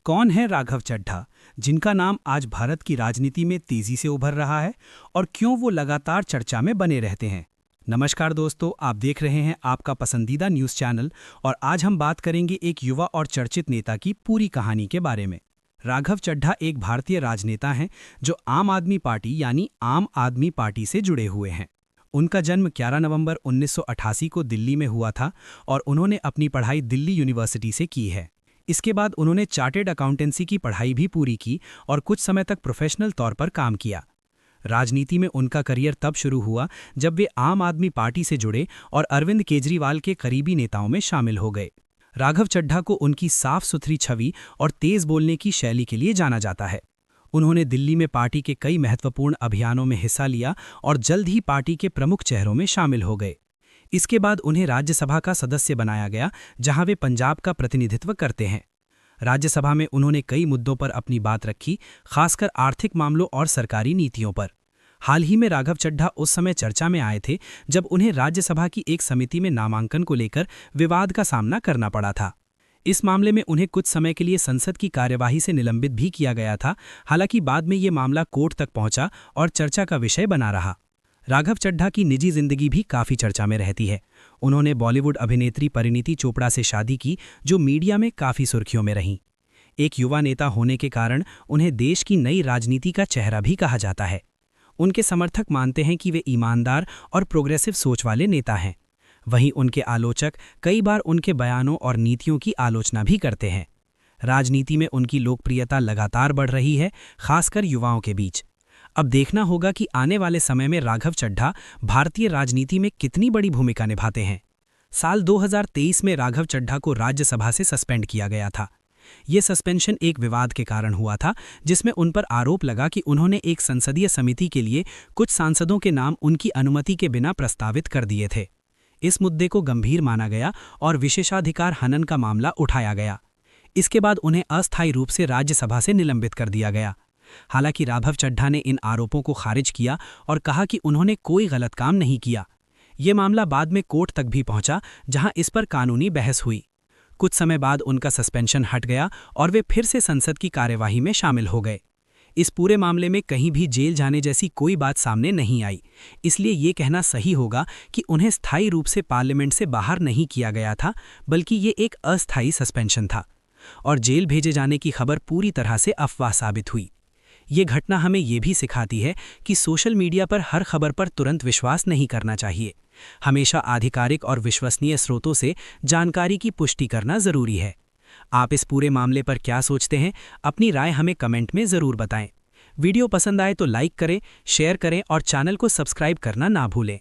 कौन है राघव चड्ढा, जिनका नाम आज भारत की राजनीति में तेजी से उभर रहा है, और क्यों वो लगातार चर्चा में बने रहते हैं। नमस्कार दोस्तों, आप देख रहे हैं आपका पसंदीदा न्यूज़ चैनल, और आज हम बात करेंगे एक युवा और चर्चित नेता की पूरी कहानी के बारे में। राघव चड्ढा एक भारतीय राजनेता हैं जो आम आदमी पार्टी यानी आम आदमी पार्टी से जुड़े हुए हैं। उनका जन्म 11 नवंबर 1988 को दिल्ली में हुआ था और उन्होंने अपनी पढ़ाई दिल्ली यूनिवर्सिटी से की है। इसके बाद उन्होंने चार्टेड अकाउंटेंसी की पढ़ाई भी पूरी की और कुछ समय तक प्रोफेशनल तौर पर काम किया। राजनीति में उनका करियर तब शुरू हुआ जब वे आम आदमी पार्टी से जुड़े और अरविंद केजरीवाल के करीबी नेताओं में शामिल हो गए। राघव चड्ढा को उनकी साफ सुथरी छवि और तेज बोलने की शैली के लिए जाना जाता है। उन्होंने दिल्ली में पार्टी के कई महत्वपूर्ण अभियानों में हिस्सा लिया और जल्द ही पार्टी के प्रमुख चेहरों में शामिल हो गए। इसके बाद उन्हें राज्यसभा का सदस्य बनाया गया, जहां वे पंजाब का प्रतिनिधित्व करते हैं। राज्यसभा में उन्होंने कई मुद्दों पर अपनी बात रखी, खासकर आर्थिक मामलों और सरकारी नीतियों पर। हाल ही में राघव चड्ढा उस समय चर्चा में आए थे जब उन्हें राज्यसभा की एक समिति में नामांकन को लेकर विवाद का सामना करना पड़ा था। इस मामले में उन्हें कुछ समय के लिए संसद की कार्यवाही से निलंबित भी किया गया था। हालांकि बाद में ये मामला कोर्ट तक पहुंचा और चर्चा का विषय बना रहा। राघव चड्ढा की निजी जिंदगी भी काफ़ी चर्चा में रहती है। उन्होंने बॉलीवुड अभिनेत्री परिणीति चोपड़ा से शादी की, जो मीडिया में काफ़ी सुर्खियों में रहीं। एक युवा नेता होने के कारण उन्हें देश की नई राजनीति का चेहरा भी कहा जाता है। उनके समर्थक मानते हैं कि वे ईमानदार और प्रोग्रेसिव सोच वाले नेता हैं। वहीं उनके आलोचक कई बार उनके बयानों और नीतियों की आलोचना भी करते हैं। राजनीति में उनकी लोकप्रियता लगातार बढ़ रही है, खासकर युवाओं के बीच। अब देखना होगा कि आने वाले समय में राघव चड्ढा भारतीय राजनीति में कितनी बड़ी भूमिका निभाते हैं। साल 2023 में राघव चड्ढा को राज्यसभा से सस्पेंड किया गया था। ये सस्पेंशन एक विवाद के कारण हुआ था, जिसमें उन पर आरोप लगा कि उन्होंने एक संसदीय समिति के लिए कुछ सांसदों के नाम उनकी अनुमति के बिना प्रस्तावित कर दिए थे। इस मुद्दे को गंभीर माना गया और विशेषाधिकार हनन का मामला उठाया गया। इसके बाद उन्हें अस्थायी रूप से राज्यसभा से निलंबित कर दिया गया। हालांकि राघव चड्ढा ने इन आरोपों को खारिज किया और कहा कि उन्होंने कोई गलत काम नहीं किया। ये मामला बाद में कोर्ट तक भी पहुंचा, जहां इस पर कानूनी बहस हुई। कुछ समय बाद उनका सस्पेंशन हट गया और वे फिर से संसद की कार्यवाही में शामिल हो गए। इस पूरे मामले में कहीं भी जेल जाने जैसी कोई बात सामने नहीं आई, इसलिए ये कहना सही होगा कि उन्हें स्थायी रूप से पार्लियामेंट से बाहर नहीं किया गया था, बल्कि ये एक अस्थायी सस्पेंशन था। और जेल भेजे जाने की खबर पूरी तरह से अफवाह साबित हुई। ये घटना हमें ये भी सिखाती है कि सोशल मीडिया पर हर खबर पर तुरंत विश्वास नहीं करना चाहिए। हमेशा आधिकारिक और विश्वसनीय स्रोतों से जानकारी की पुष्टि करना जरूरी है। आप इस पूरे मामले पर क्या सोचते हैं? अपनी राय हमें कमेंट में ज़रूर बताएं। वीडियो पसंद आए तो लाइक करें, शेयर करें और चैनल को सब्सक्राइब करना ना भूलें।